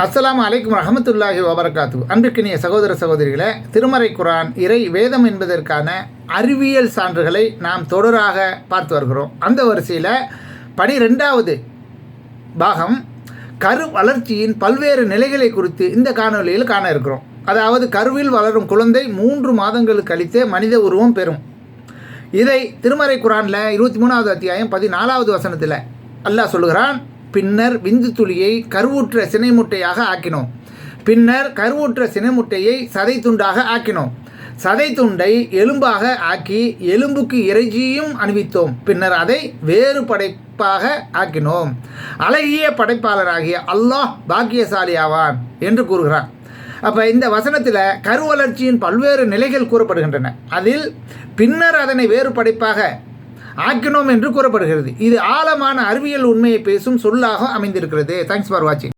அஸ்ஸலாமு அலைக்கும் ரஹமத்துல்லாஹி வபரகாத்து. அன்பிற்கினிய சகோதர சகோதரிகளே, திருமறை குர்ஆன் இறை வேதம் என்பதற்கான அறிவியல் சான்றுகளை நாம் தொடராக பார்த்து வருகிறோம். அந்த வரிசையில் 12வது பாகம் கரு வளர்ச்சியின் பல்வேறு நிலைகளை குறித்து இந்த காணொலியில் காண இருக்கிறோம். அதாவது கருவில் வளரும் குழந்தை 3 மாதங்களுக்கு கழித்தே மனித உருவம் பெறும். இதை திருமறை குர்ஆனில் 23வது அத்தியாயம் 14வது வசனத்தில் அல்லாஹ் சொல்லுகிறான், பின்னர் விந்து துளியை கருவுற்ற சினைமுட்டையாக ஆக்கினோம். பின்னர் கருவுற்ற சினைமுட்டையை சதை துண்டாக ஆக்கினோம். சதை துண்டை எலும்பாக ஆக்கி எலும்புக்கு இறைச்சியும் அணிவித்தோம். பின்னர் அதை வேறு படைப்பாக ஆக்கினோம். அழகிய படைப்பாளராகிய அல்லாஹ் பாக்கியசாலி ஆவான் என்று கூறுகிறான். அப்போ இந்த வசனத்தில் கருவளர்ச்சியின் பல்வேறு நிலைகள் கூறப்படுகின்றன. அதில் பின்னர் அதனை வேறு படைப்பாக ஆக்கினோம் என்று கூறப்படுகிறது. இது ஆழமான அறிவியல் உண்மையை பேசும் சொல்லாக அமைந்திருக்கிறது. தேங்க்ஸ் ஃபார் வாட்சிங்.